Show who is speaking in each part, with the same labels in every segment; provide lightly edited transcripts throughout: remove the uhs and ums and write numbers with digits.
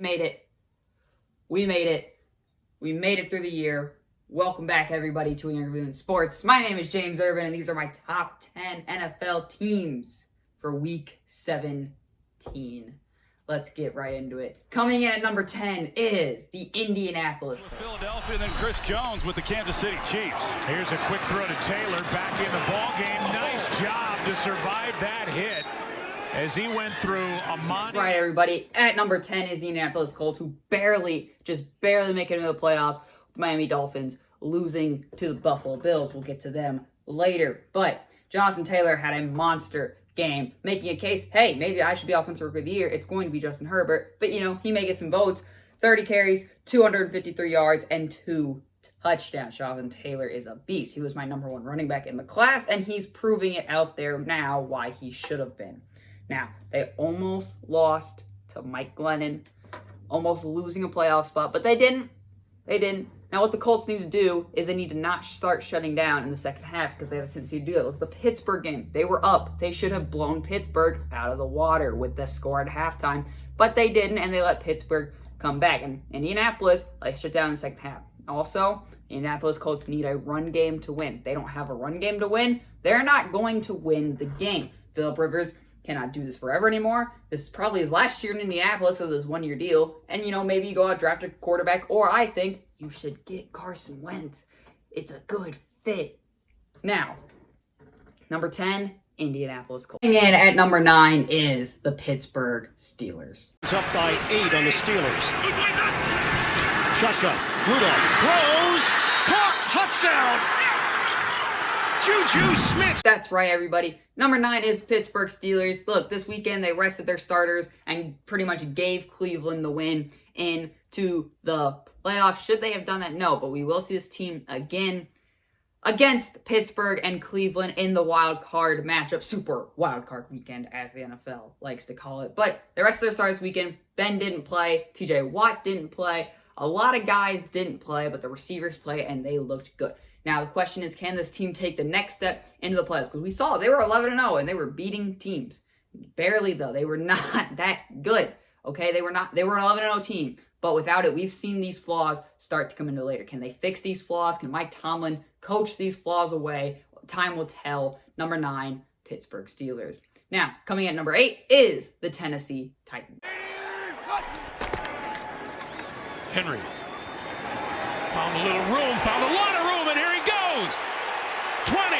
Speaker 1: Made it. We made it. We made it through the year. Welcome back, everybody, to Interview in Sports. My name is James Urban, and these are my top 10 NFL teams for Week 17. Let's get right into it. Coming in at number 10 is the Indianapolis.
Speaker 2: With Philadelphia, then Chris Jones with the Kansas City Chiefs.
Speaker 3: Here's a quick throw to Taylor, back in the ball game. Nice job to survive that hit as he went through a
Speaker 1: That's right, everybody. At number 10 is the Indianapolis Colts, who barely make it into the playoffs. With Miami Dolphins losing to the Buffalo Bills. We'll get to them later. But Jonathan Taylor had a monster game, making a case, hey, maybe I should be Offensive Rookie of the Year. It's going to be Justin Herbert. But, he may get some votes. 30 carries, 253 yards, and 2 touchdowns. Jonathan Taylor is a beast. He was my number 1 running back in the class, and he's proving it out there now why he should have been. Now, they almost lost to Mike Glennon, almost losing a playoff spot, but they didn't. Now, what the Colts need to do is they need to not start shutting down in the second half because they have a tendency to do that. Look at the Pittsburgh game. They were up. They should have blown Pittsburgh out of the water with the score at halftime, but they didn't, and they let Pittsburgh come back. And Indianapolis, shut down in the second half. Also, the Indianapolis Colts need a run game to win. They don't have a run game to win. They're not going to win the game. Philip Rivers cannot do this forever anymore. This is probably his last year in Indianapolis, so this 1-year deal. And, maybe you go out, draft a quarterback, or I think you should get Carson Wentz. It's a good fit. Now, number 10, Indianapolis Colts. Coming in at number 9 is the Pittsburgh Steelers.
Speaker 4: It's up by 8 on the Steelers. Shotgun. Rudolph throws. Caught. Touchdown. Juju Smith.
Speaker 1: That's right, everybody. Number 9 is Pittsburgh Steelers. Look, this weekend they rested their starters and pretty much gave Cleveland the win into the playoffs. Should they have done that? No, but we will see this team again against Pittsburgh and Cleveland in the wild card matchup. Super wild card weekend, as the NFL likes to call it. But the rest of their stars this weekend, Ben didn't play, TJ Watt didn't play, a lot of guys didn't play, but the receivers play and they looked good. Now, the question is, can this team take the next step into the playoffs? Because we saw they were 11-0 and they were beating teams. Barely, though. They were not that good. Okay? They were an 11-0 team. But without it, we've seen these flaws start to come into later. Can they fix these flaws? Can Mike Tomlin coach these flaws away? Time will tell. Number 9, Pittsburgh Steelers. Now, coming at number 8 is the Tennessee Titans.
Speaker 3: Henry found a little room, found a lot of room, and here he goes. 20,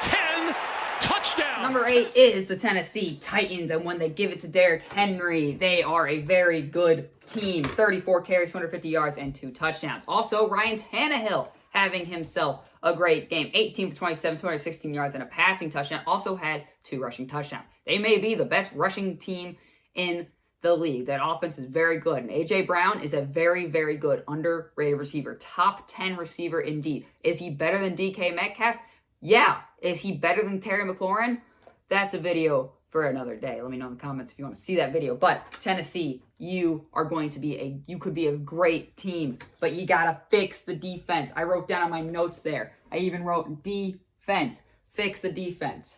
Speaker 3: 10, touchdown.
Speaker 1: Number 8 is the Tennessee Titans, and when they give it to Derrick Henry, they are a very good team. 34 carries, 250 yards, and 2 touchdowns. Also, Ryan Tannehill having himself a great game. 18 for 27, 216 yards, and a passing touchdown. Also had 2 rushing touchdowns. They may be the best rushing team in the league. That offense is very good. And A.J. Brown is a very, very good, underrated receiver. Top 10 receiver indeed. Is he better than DK Metcalf? Yeah. Is he better than Terry McLaurin? That's a video for another day. Let me know in the comments if you want to see that video. But Tennessee, you could be a great team, but you gotta fix the defense. I wrote down on my notes there. I even wrote defense. Fix the defense.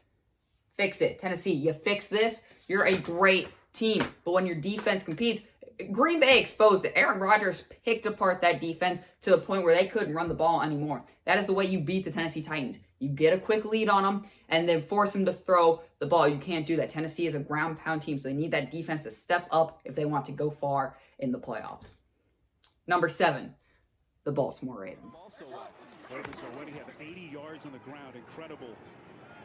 Speaker 1: Fix it. Tennessee, you fix this, you're a great team. But when your defense competes, Green Bay exposed it. Aaron Rodgers picked apart that defense to the point where they couldn't run the ball anymore. That is the way you beat the Tennessee Titans. You get a quick lead on them and then force them to throw the ball. You can't do that. Tennessee is a ground pound team, so they need that defense to step up if they want to go far in the playoffs. Number 7, the Baltimore Ravens.
Speaker 5: Ravens already have 80 yards on the ground. Incredible.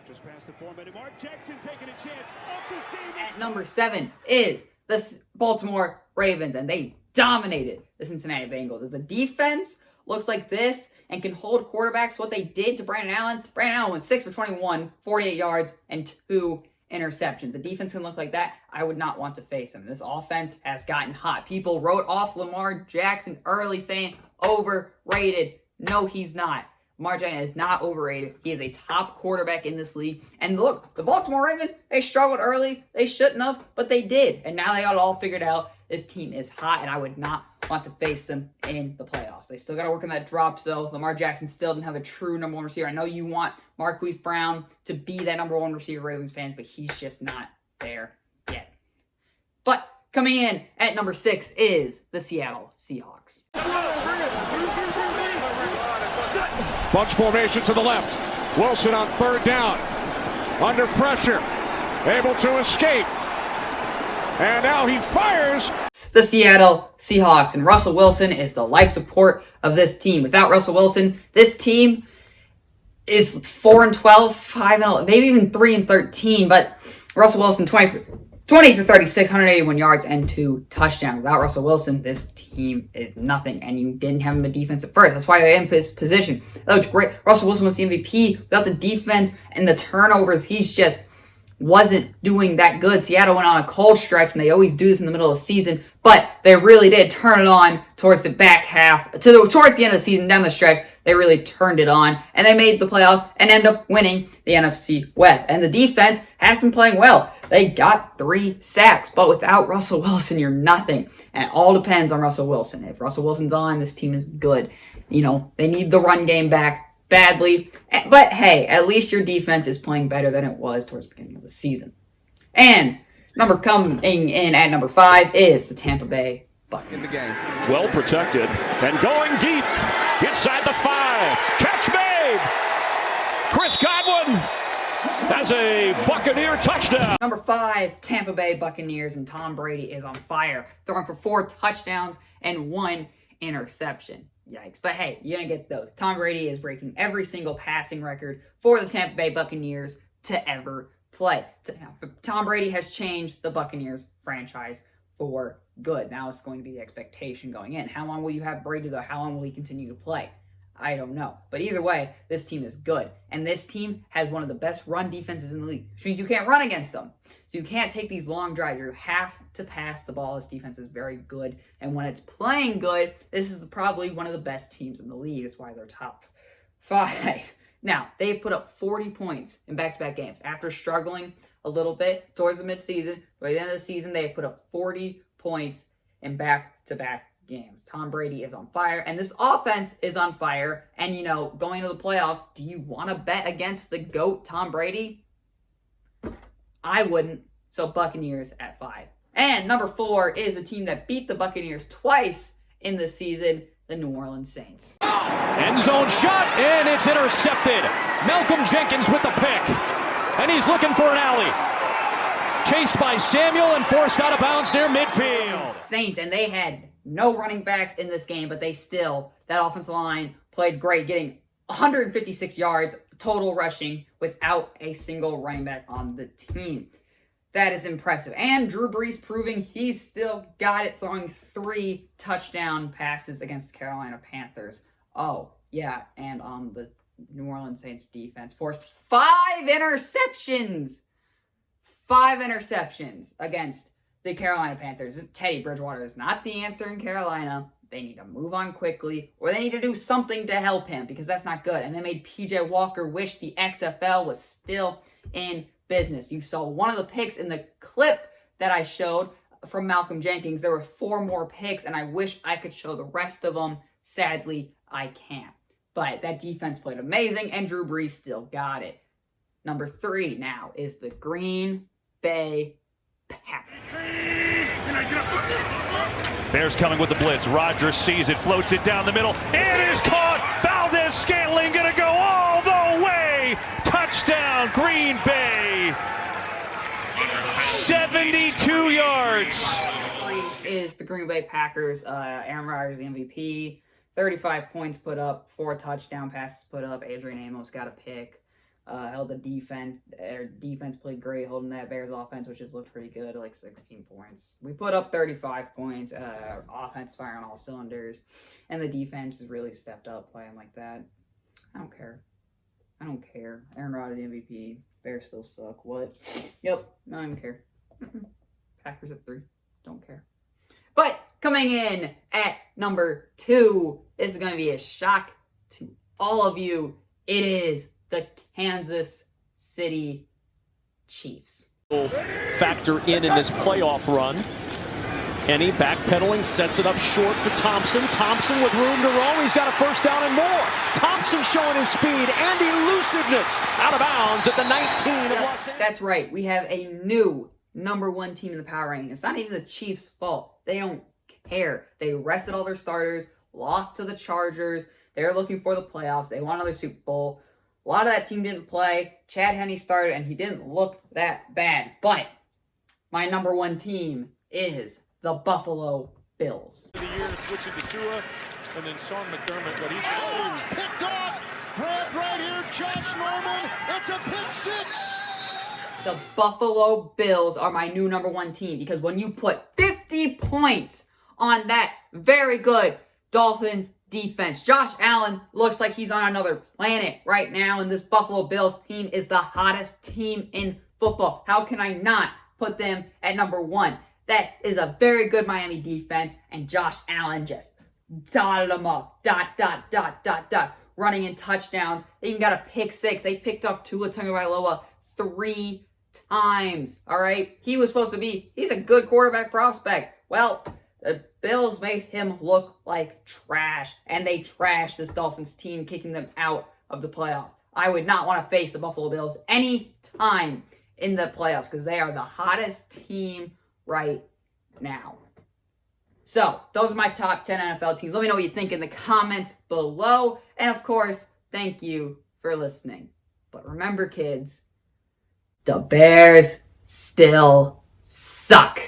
Speaker 5: Just past the 4-minute mark. Jackson taking a chance. Up to save it.
Speaker 1: At number 7 is the Baltimore Ravens, and they dominated the Cincinnati Bengals. As the defense looks like this and can hold quarterbacks, what they did to Brandon Allen. Brandon Allen went 6 for 21, 48 yards, and 2 interceptions. The defense can look like that. I would not want to face them. This offense has gotten hot. People wrote off Lamar Jackson early saying overrated. No, he's not. Lamar Jackson is not overrated. He is a top quarterback in this league. And look, the Baltimore Ravens, they struggled early. They shouldn't have, but they did. And now they got it all figured out. This team is hot, and I would not want to face them in the playoffs. They still got to work on that drop, so Lamar Jackson still didn't have a true number 1 receiver. I know you want Marquise Brown to be that number 1 receiver, Ravens fans, but he's just not there yet. But coming in at number 6 is the Seattle Seahawks.
Speaker 6: Bunch formation to the left. Wilson on third down. Under pressure. Able to escape. And now he fires.
Speaker 1: The Seattle Seahawks, and Russell Wilson is the life support of this team. Without Russell Wilson, this team is 4-12, 5-11, maybe even 3-13. But Russell Wilson, 20 for 36, 181 yards, and 2 touchdowns. Without Russell Wilson, this team is nothing, and you didn't have him a defense at first. That's why they're in this position. That looks great. Russell Wilson was the MVP. Without the defense and the turnovers, he's just wasn't doing that good. Seattle went on a cold stretch, and they always do this in the middle of the season, but they really did turn it on towards the back half, towards the end of the season, down the stretch. They really turned it on, and they made the playoffs and ended up winning the NFC West. And the defense has been playing well. They got 3 sacks, but without Russell Wilson, you're nothing. And it all depends on Russell Wilson. If Russell Wilson's on, this team is good. You know, they need the run game back badly. But hey, at least your defense is playing better than it was towards the beginning of the season. And coming in at number 5 is the Tampa Bay Buccaneers.
Speaker 7: In the game.
Speaker 3: Well protected and going deep inside the 5. Catch made. Chris Godwin has a Buccaneer touchdown.
Speaker 1: Number 5, Tampa Bay Buccaneers, and Tom Brady is on fire, throwing for 4 touchdowns and 1 interception. Yikes. But hey, you're going to get those. Tom Brady is breaking every single passing record for the Tampa Bay Buccaneers to ever play. Tom Brady has changed the Buccaneers franchise for good. Now it's going to be the expectation going in. How long will you have Brady, though? How long will he continue to play? I don't know. But either way, this team is good. And this team has one of the best run defenses in the league, which means you can't run against them. So you can't take these long drives. You have to pass the ball. This defense is very good. And when it's playing good, this is probably one of the best teams in the league. That's why they're top 5. Now, they've put up 40 points in back-to-back games. After struggling a little bit towards the midseason, by the end of the season, they've put up 40 points in back-to-back games. Tom Brady is on fire, and this offense is on fire. And, you know, going to the playoffs, do you want to bet against the GOAT, Tom Brady? I wouldn't. So Buccaneers at 5. And number 4 is a team that beat the Buccaneers twice in the season, the New Orleans Saints.
Speaker 3: End zone shot, and it's intercepted. Malcolm Jenkins with the pick, and he's looking for an alley. Chased by Samuel and forced out of bounds near midfield.
Speaker 1: Saints, and they had no running backs in this game, but that offensive line played great, getting 156 yards total rushing without a single running back on the team. That is impressive. And Drew Brees proving he's still got it, throwing 3 touchdown passes against the Carolina Panthers. Oh, yeah, and the New Orleans Saints defense forced 5 interceptions. 5 interceptions against the Carolina Panthers. Teddy Bridgewater is not the answer in Carolina. They need to move on quickly, or they need to do something to help him, because that's not good. And they made P.J. Walker wish the XFL was still in business. You saw one of the picks in the clip that I showed from Malcolm Jenkins. There were 4 more picks, and I wish I could show the rest of them. Sadly, I can't. But that defense played amazing, and Drew Brees still got it. Number 3 now is the Green Bay Packers.
Speaker 3: Bears coming with the blitz. Rodgers sees it, floats it down the middle. It is caught. Valdez-Scantling going to go all the way. Touchdown, Green Bay. 72 yards.
Speaker 1: Is the Green Bay Packers. Aaron Rodgers, the MVP. 35 points put up. 4 touchdown passes put up. Adrian Amos got a pick. Held the defense. Their defense played great, holding that Bears offense, which just looked pretty good, like 16 points. We put up 35 points. Offense firing all cylinders, and the defense has really stepped up playing like that. I don't care. Aaron Rodgers, the MVP. Bears still suck. What? Yep. I don't even care. Packers at 3. Don't care. But coming in at number 2, this is going to be a shock to all of you. It is the Kansas City Chiefs.
Speaker 8: Factor in this playoff run. Kenny backpedaling, sets it up short for Thompson. Thompson with room to roam. He's got a first down and more. Thompson showing his speed and elusiveness. Out of bounds at the 19 of Los Angeles.
Speaker 1: That's right. We have a new number 1 team in the power ranking. It's not even the Chiefs' fault. They don't care. They rested all their starters, lost to the Chargers. They're looking for the playoffs. They want another Super Bowl. A lot of that team didn't play. Chad Henne started, and he didn't look that bad. But my number 1 team is the Buffalo Bills.
Speaker 7: The year switching to Tua, and then Sean McDermott. But
Speaker 4: It's picked off. Grab right here, Josh Norman. It's a pick 6.
Speaker 1: The Buffalo Bills are my new number 1 team because when you put 50 points on that very good Dolphins defense, Josh Allen looks like he's on another planet right now, and this Buffalo Bills team is the hottest team in football. How can I not put them at number 1? That is a very good Miami defense, and Josh Allen just dotted them up. Running in touchdowns. They even got a pick 6. They picked off Tua Tagovailoa 3 times. All right? He's a good quarterback prospect. Well, the Bills made him look like trash, and they trashed this Dolphins team, kicking them out of the playoffs. I would not want to face the Buffalo Bills any time in the playoffs because they are the hottest team right now. So, those are my top 10 NFL teams. Let me know what you think in the comments below. And of course, thank you for listening. But remember, kids, the Bears still suck.